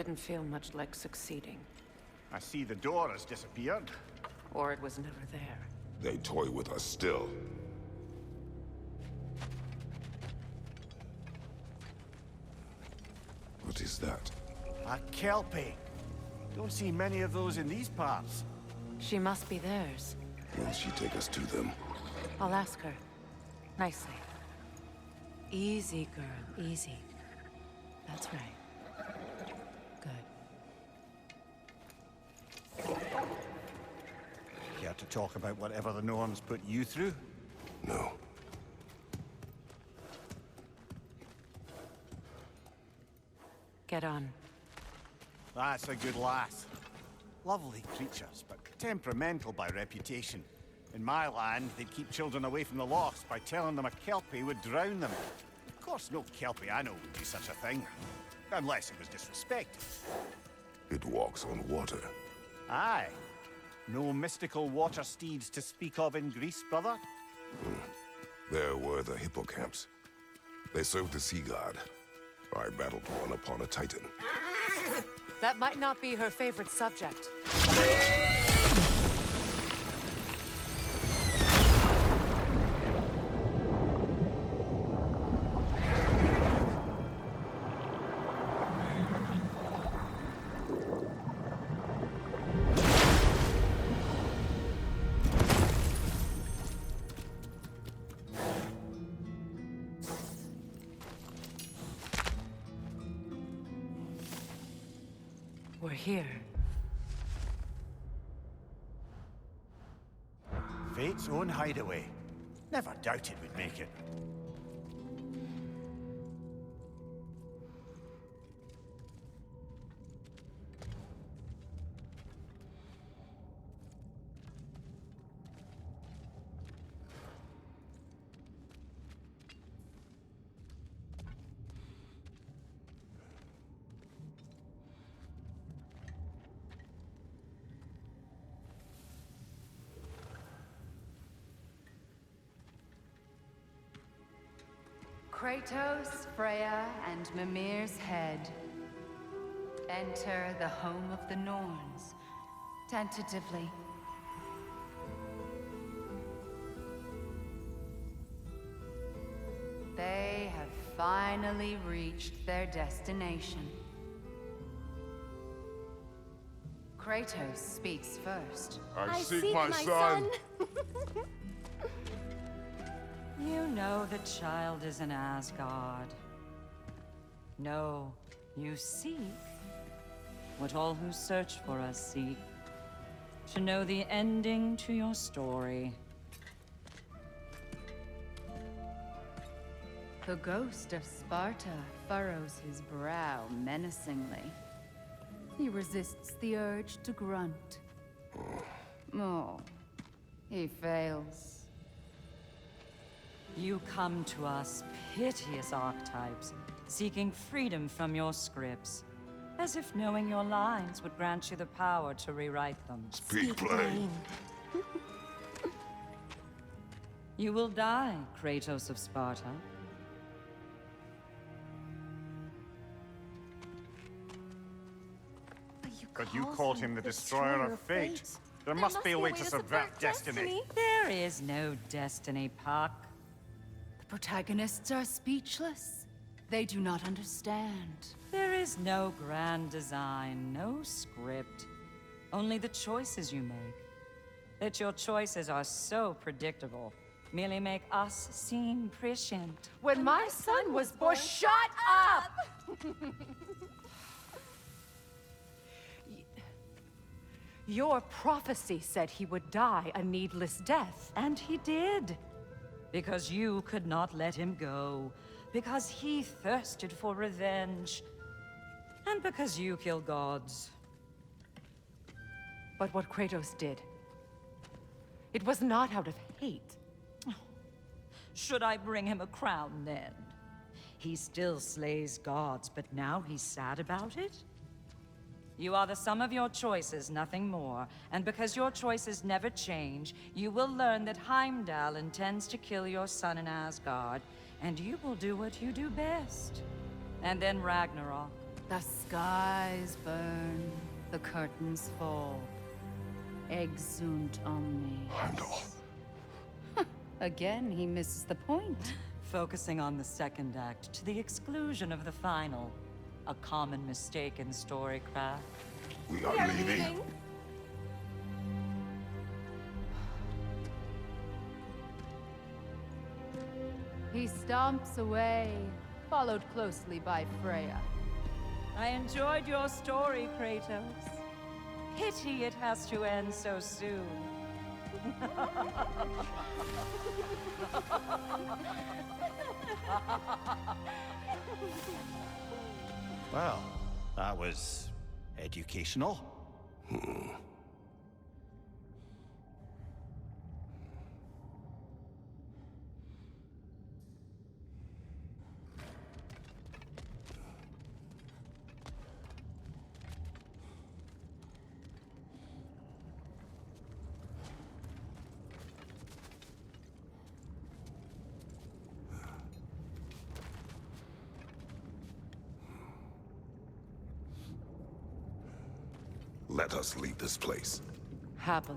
Didn't feel much like succeeding. I see the door has disappeared. Or it was never there. They toy with us still. What is that? A Kelpie. Don't see many of those in these parts. She must be theirs. Will she take us to them? I'll ask her. Nicely. Easy, girl. Easy. That's right. Good. Care to talk about whatever the Norns put you through? No. Get on. That's a good lass. Lovely creatures, but temperamental by reputation. In my land, they'd keep children away from the lost by telling them a Kelpie would drown them. Of course, no Kelpie I know would do such a thing. Unless it was disrespected. It walks on water. Aye. No mystical water steeds to speak of in Greece, brother? There were the hippocamps. They served the sea god. I battled one upon a titan. That might not be her favorite subject. We're here. Fate's own hideaway. Never doubted we'd make it. Kratos, Freya, and Mimir's head. Enter the home of the Norns, tentatively. They have finally reached their destination. Kratos speaks first. I seek my son. You know the child is in Asgard. No, you seek what all who search for us seek. To know the ending to your story. The ghost of Sparta furrows his brow menacingly. He resists the urge to grunt. Oh, he fails. You come to us, piteous archetypes, seeking freedom from your scripts. As if knowing your lines would grant you the power to rewrite them. Speak plain. You will die, Kratos of Sparta. But you called him the Destroyer of Fate. There must be a way to subvert destiny. There is no destiny, Puck. The protagonists are speechless. They do not understand. There is no grand design, no script. Only the choices you make. That your choices are so predictable, merely make us seem prescient. When my son was born, shut up! Your prophecy said he would die a needless death. And he did. Because you could not let him go. Because he thirsted for revenge. And because you kill gods. But what Kratos did, it was not out of hate. Should I bring him a crown then? He still slays gods, but now he's sad about it? You are the sum of your choices, nothing more. And because your choices never change, you will learn that Heimdall intends to kill your son in Asgard, and you will do what you do best. And then Ragnarok. The skies burn, the curtains fall. Exunt omnes. Heimdall. Again, he misses the point. Focusing on the second act to the exclusion of the final. A common mistake in storycraft. We are leaving. He stomps away, followed closely by Freya. I enjoyed your story, Kratos. Pity it has to end so soon. Well, that was educational. Let us leave this place. Happily.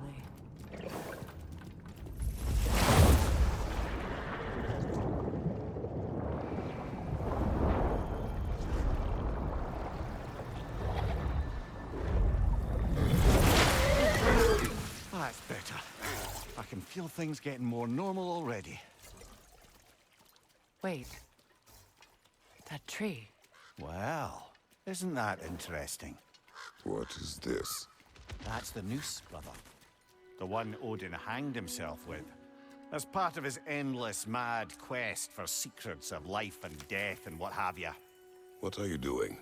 That's better. I can feel things getting more normal already. Wait. That tree. Well, isn't that interesting? What is this? That's the noose, brother. The one Odin hanged himself with. As part of his endless, mad quest for secrets of life and death and what have you. What are you doing?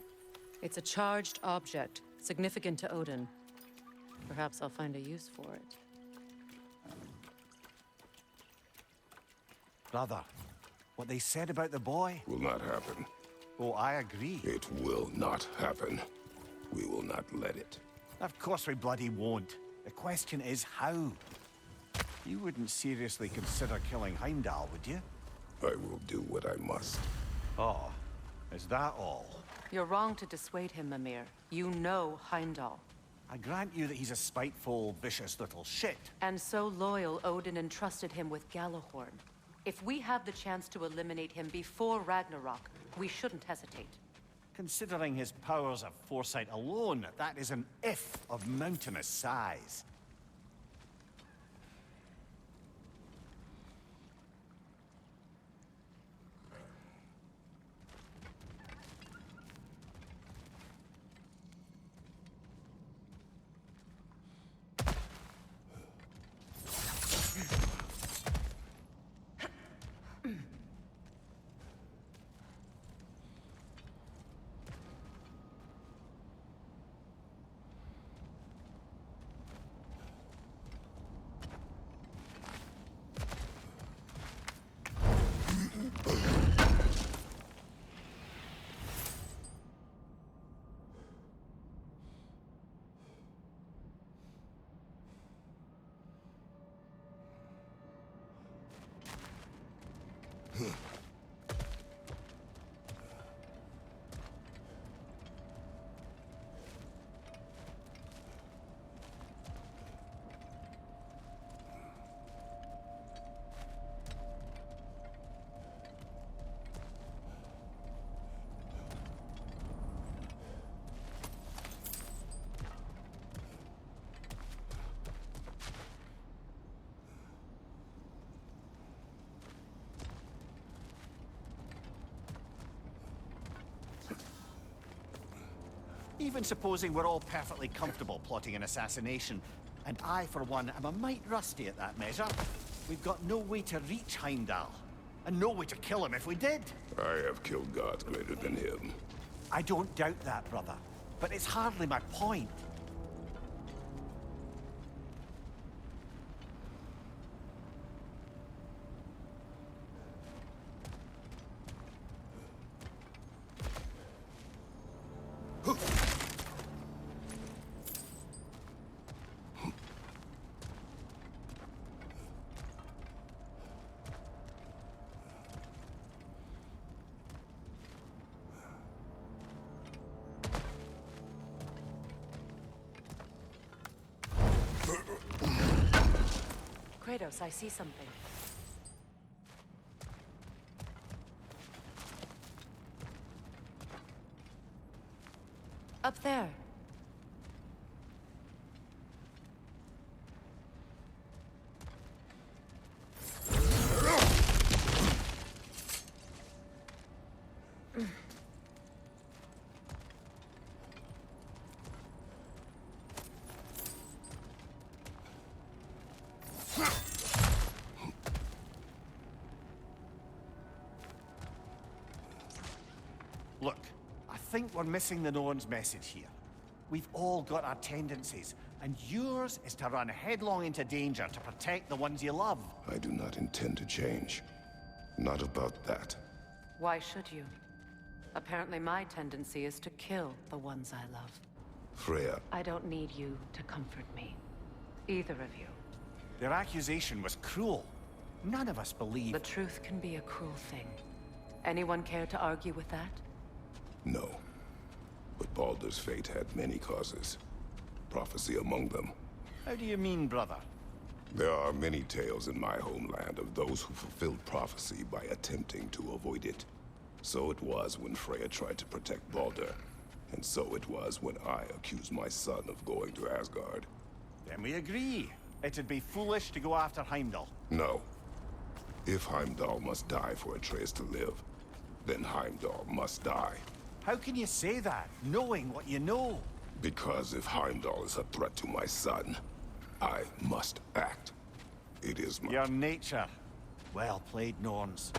It's a charged object, significant to Odin. Perhaps I'll find a use for it. Brother, what they said about the boy? Will not happen. Oh, I agree. It will not happen. We will not let it. Of course we bloody won't. The question is how. You wouldn't seriously consider killing Heimdall, would you? I will do what I must. Oh, is that all? You're wrong to dissuade him, Mimir. You know Heimdall. I grant you that he's a spiteful, vicious little shit. And so loyal, Odin entrusted him with Gjallarhorn. If we have the chance to eliminate him before Ragnarok, we shouldn't hesitate. Considering his powers of foresight alone, that is an if of mountainous size. Even supposing we're all perfectly comfortable plotting an assassination, and I, for one, am a mite rusty at that measure, we've got no way to reach Heimdall, and no way to kill him if we did. I have killed gods greater than him. I don't doubt that, brother, but it's hardly my point. Kratos, I see something. Up there. Look, I think we're missing the Norn's message here. We've all got our tendencies, and yours is to run headlong into danger to protect the ones you love. I do not intend to change. Not about that. Why should you? Apparently my tendency is to kill the ones I love. Freya, I don't need you to comfort me. Either of you. Their accusation was cruel. None of us believe... The truth can be a cruel thing. Anyone care to argue with that? no. But Baldur's fate had many causes. Prophecy among them. How do you mean, brother? There are many tales in my homeland of those who fulfilled prophecy by attempting to avoid it. So it was when Freya tried to protect Baldur. And so it was when I accused my son of going to Asgard. Then we agree. It'd be foolish to go after Heimdall. No. If Heimdall must die for Atreus to live, then Heimdall must die. How can you say that, knowing what you know? Because if Heimdall is a threat to my son, I must act. It is my... Your nature. Well played, Norns.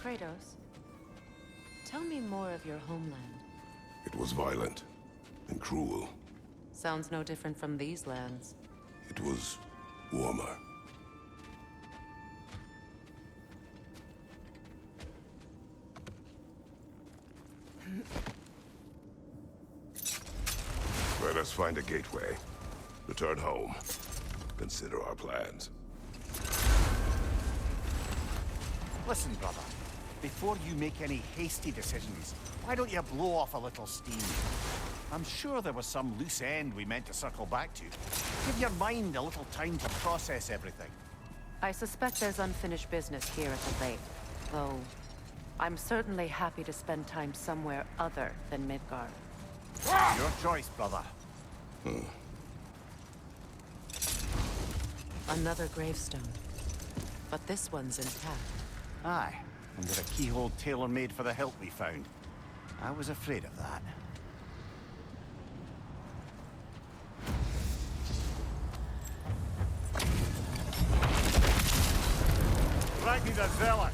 Kratos, tell me more of your homeland. It was violent and cruel. Sounds no different from these lands. It was warmer. Let us find a gateway. Return home. Consider our plans. Listen, brother. Before you make any hasty decisions, why don't you blow off a little steam? I'm sure there was some loose end we meant to circle back to. Give your mind a little time to process everything. I suspect there's unfinished business here at the lake, though I'm certainly happy to spend time somewhere other than Midgard. Your choice, brother. Another gravestone, but this one's intact. Aye, and with a keyhole tailor-made for the hilt we found. I was afraid of that. Ragnar the Zealous!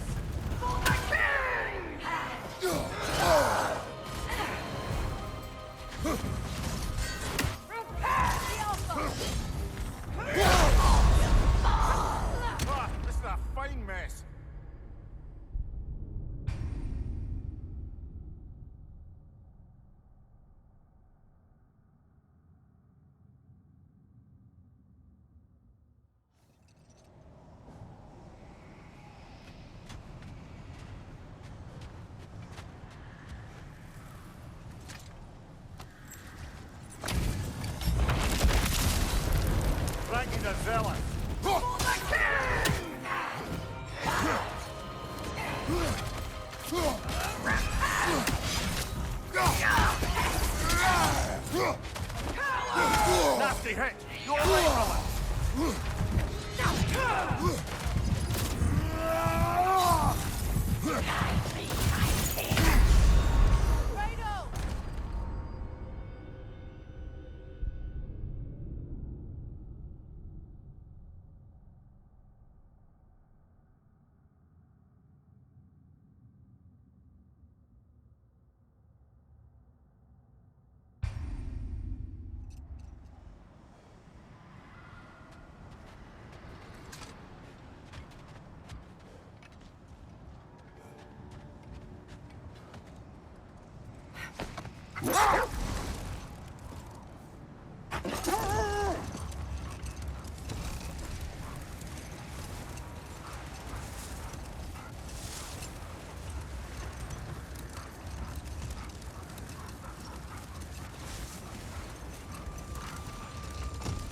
Nasty hit! Go away from it!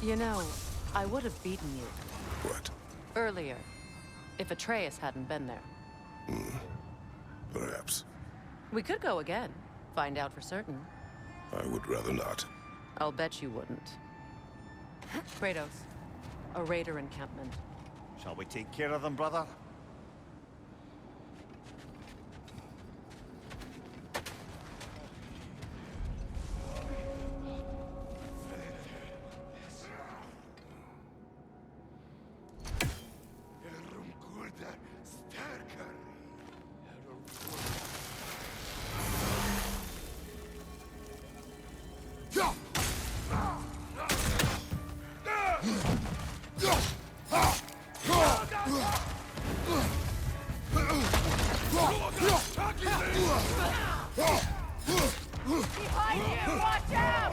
You know, I would have beaten you What? earlier if Atreus hadn't been there. Perhaps. We could go again, find out for certain. I would rather not. I'll bet you wouldn't. Kratos, a raider encampment. Shall we take care of them, brother? Behind you! Watch out!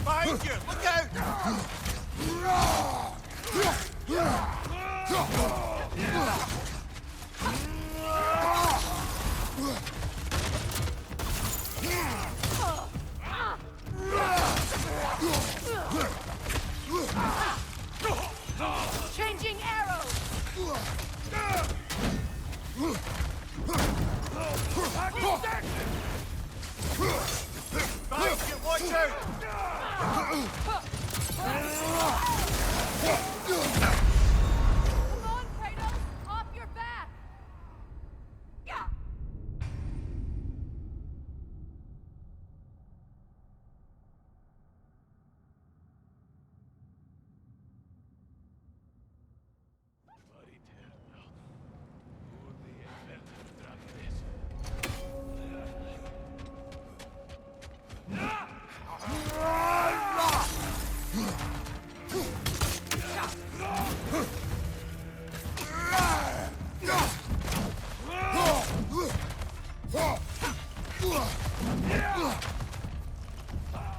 Behind you! Look out! Changing arrows! Behind you! Watch out! Come on, Kratos! Off your back!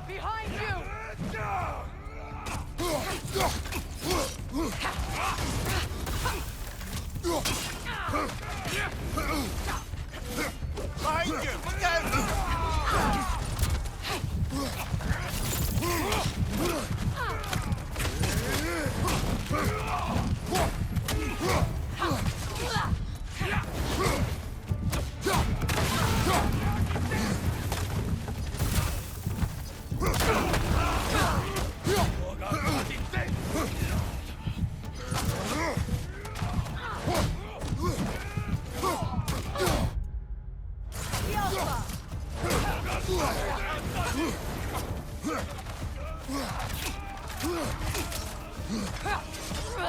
Behind you! Behind you! Look out!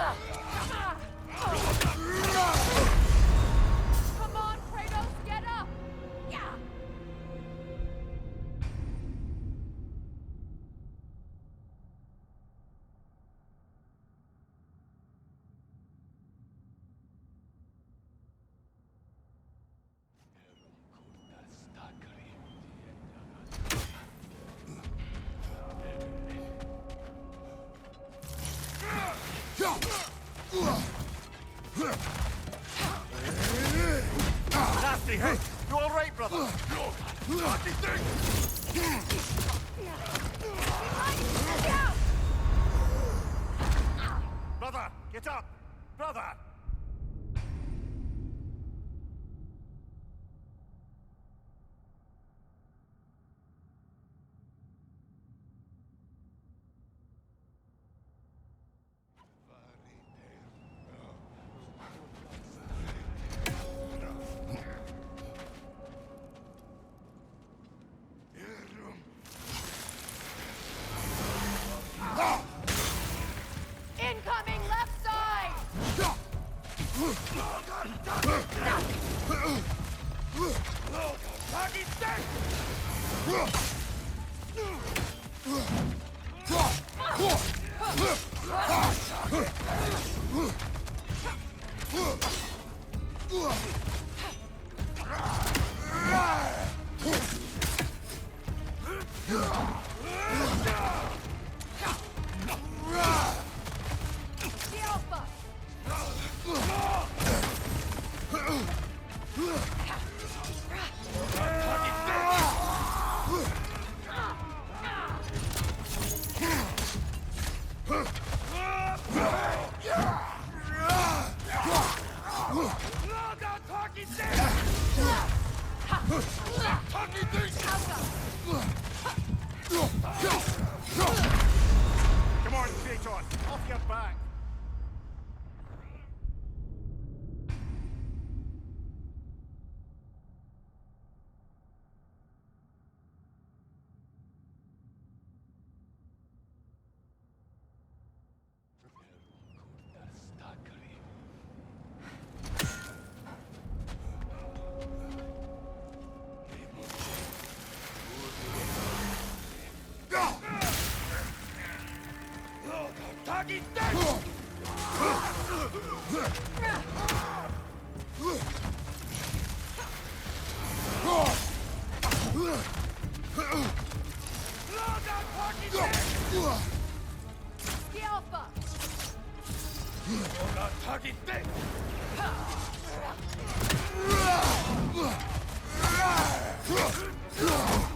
Come on, Kratos, get up! Yeah! Nasty hit! You all right, brother? Brother, get up! Brother! Incoming left side! Come on, Kratos! Off your back!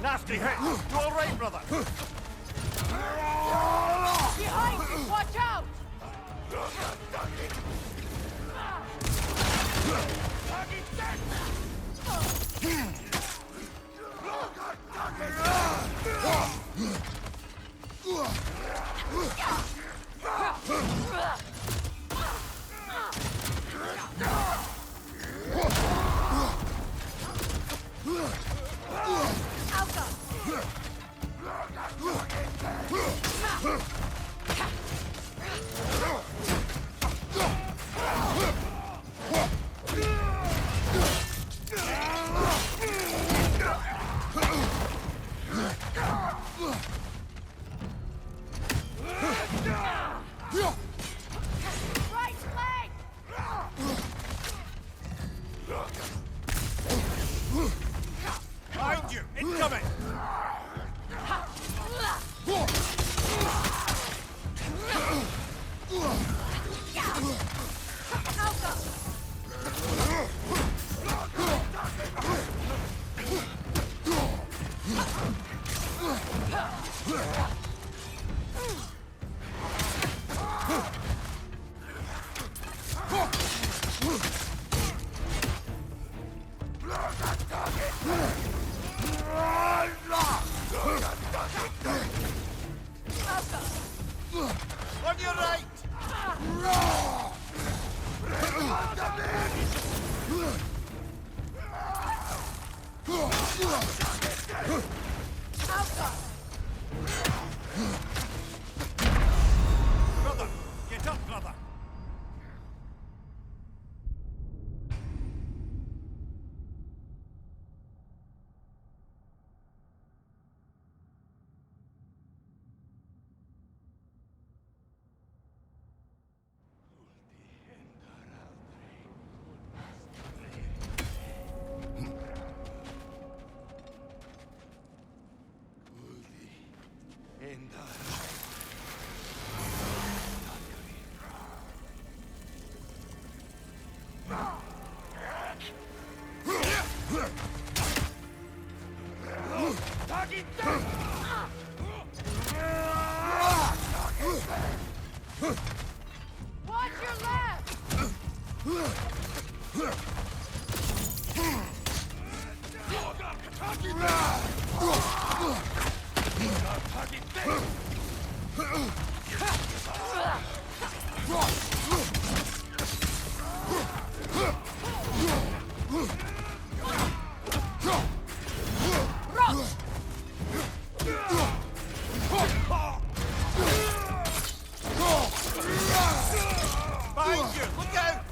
Nasty hit! You all right, brother? Behind you! Watch out! Right leg! Behind you! Incoming! On your right! Brother! Get up, brother! Watch your left! Behind you! Look out!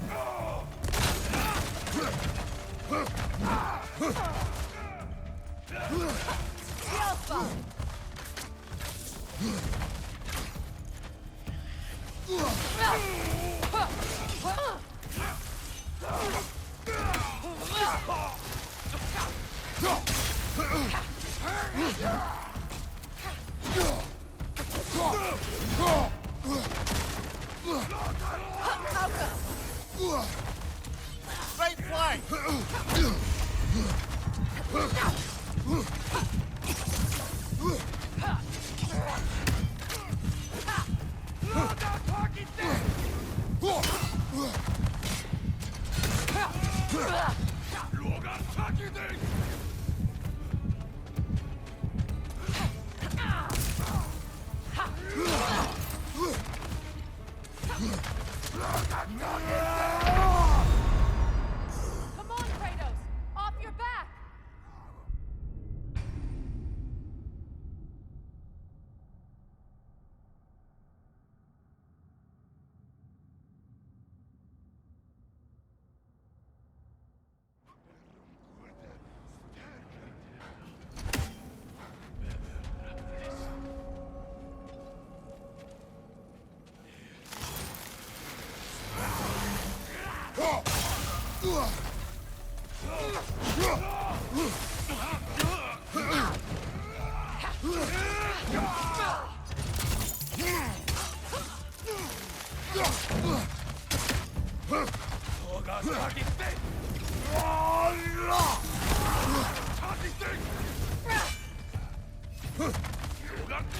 Right flank! Come on, Kratos! Off your back!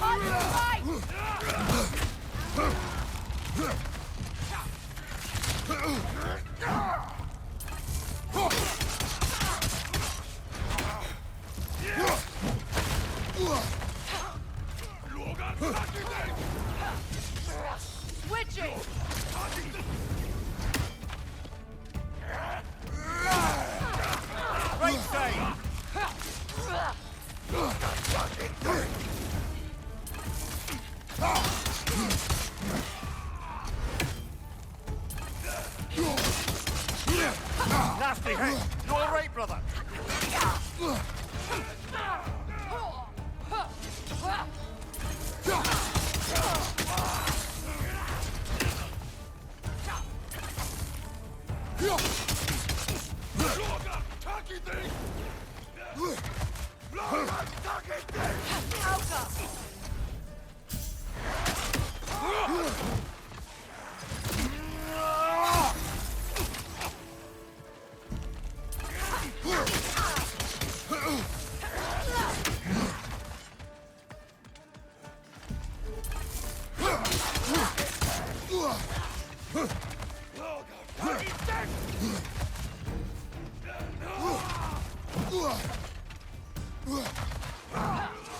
On your right! Switching! Right side! Nasty hit! You alright, brother?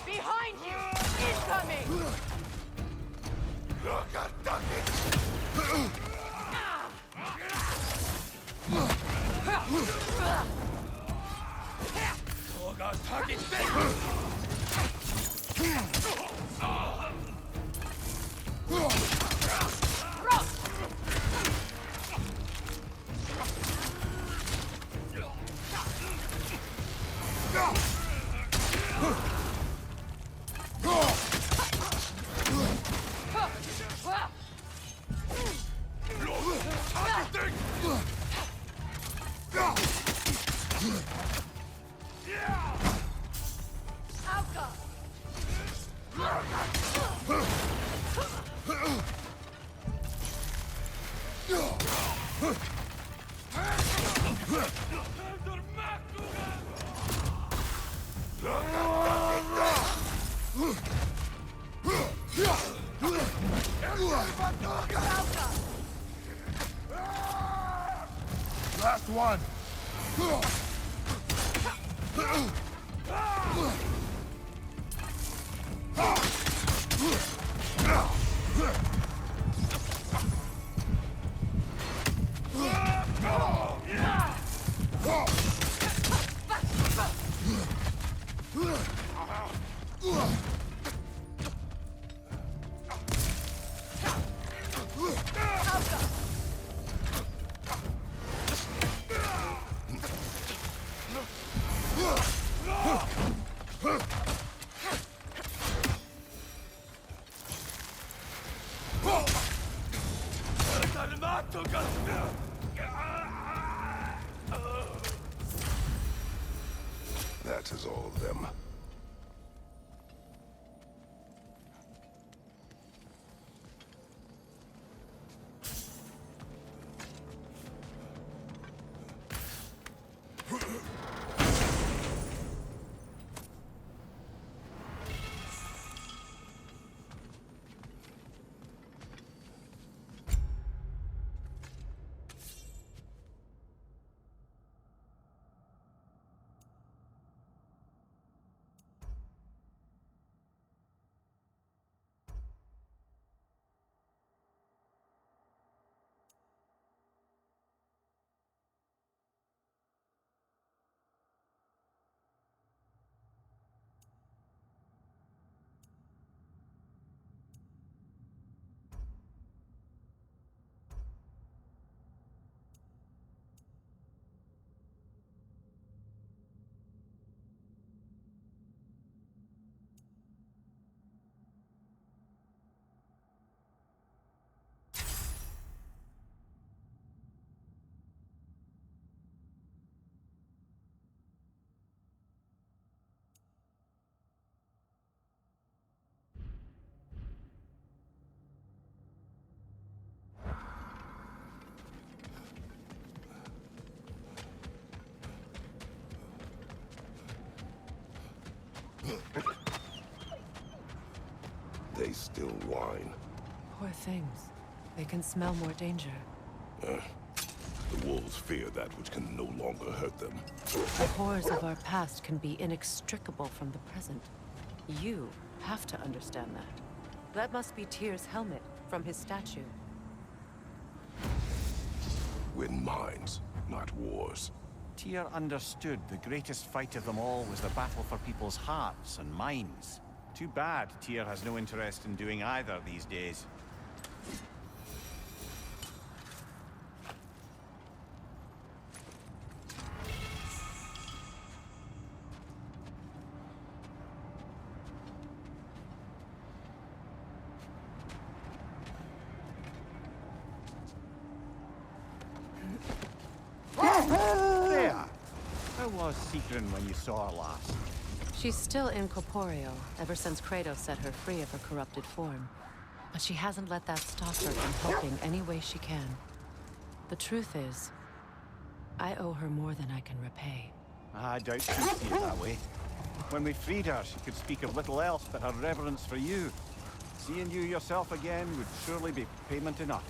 Behind you! Incoming! Last one! That is all of them. They still whine. Poor things. They can smell more danger. The wolves fear that which can no longer hurt them. The horrors of our past can be inextricable from the present. You have to understand that. That must be Tyr's helmet from his statue. Win minds, not wars. Tyr understood the greatest fight of them all was the battle for people's hearts and minds. Too bad Tyr has no interest in doing either these days. There! How was Sigrun when you saw her last? She's still incorporeal, ever since Kratos set her free of her corrupted form. But she hasn't let that stop her from helping any way she can. The truth is, I owe her more than I can repay. I doubt she'd see it that way. When we freed her, she could speak of little else but her reverence for you. Seeing you yourself again would surely be payment enough.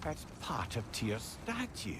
That's part of Tyr's statue.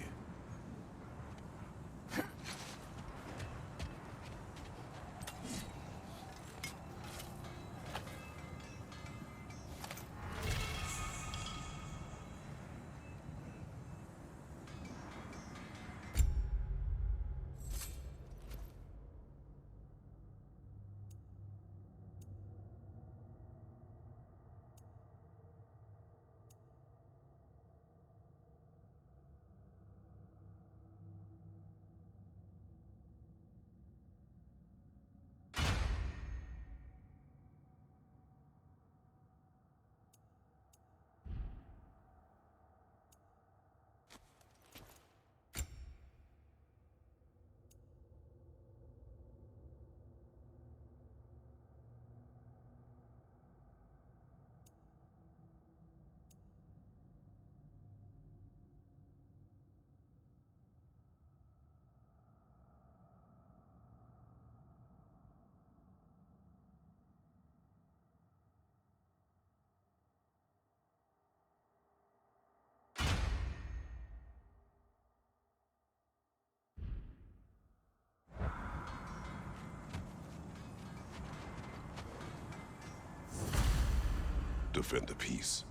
defend the peace.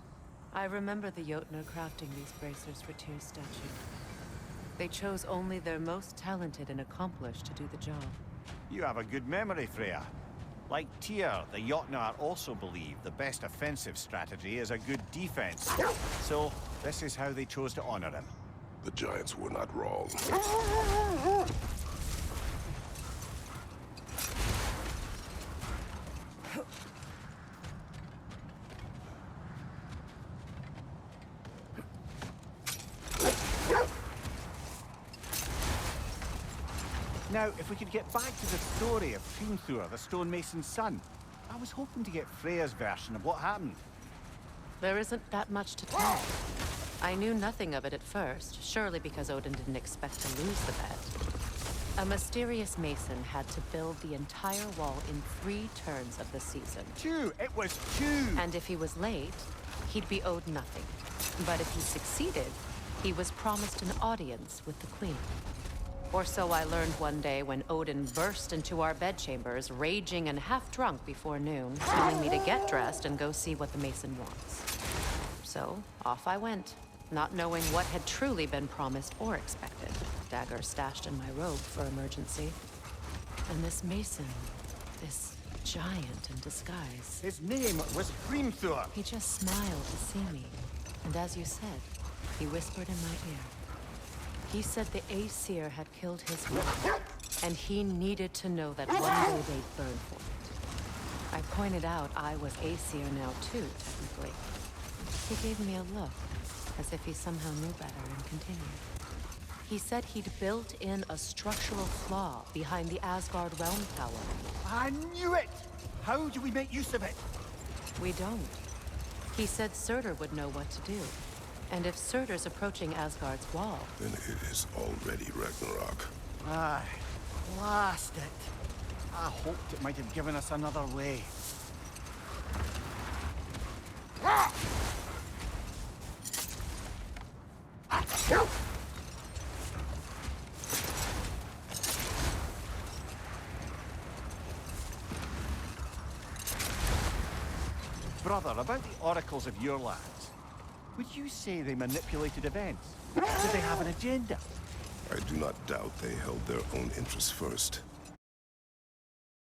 I remember the Jotnar crafting these bracers for Tyr's statue. They chose only their most talented and accomplished to do the job. You have a good memory, Freya. Like Tyr, the Jotnar also believe the best offensive strategy is a good defense. So, this is how they chose to honor him. The Giants were not wrong. Now, if we could get back to the story of Hrimthur, the stonemason's son. I was hoping to get Freya's version of what happened. There isn't that much to tell. I knew nothing of it at first, surely because Odin didn't expect to lose the bet. A mysterious mason had to build the entire wall in 3 turns of the season. 2! It was 2! And if he was late, he'd be owed nothing. But if he succeeded, he was promised an audience with the queen. Or so I learned one day when Odin burst into our bedchambers, raging and half drunk before noon, telling me to get dressed and go see what the mason wants. So, off I went, not knowing what had truly been promised or expected. Dagger stashed in my robe for emergency. And this mason, this giant in disguise. His name was Hrimthur! He just smiled to see me. And as you said, he whispered in my ear. He said the Aesir had killed his wife, and he needed to know that one day they'd burn for it. I pointed out I was Aesir now too, technically. He gave me a look, as if he somehow knew better, and continued. He said he'd built in a structural flaw behind the Asgard Realm Tower. I knew it! How do we make use of it? We don't. He said Surtur would know what to do. And if Surtur's approaching Asgard's wall... Then it is already Ragnarok. Aye, blast it. I hoped it might have given us another way. Brother, about the oracles of your lands, would you say they manipulated events? Did they have an agenda? I do not doubt they held their own interests first.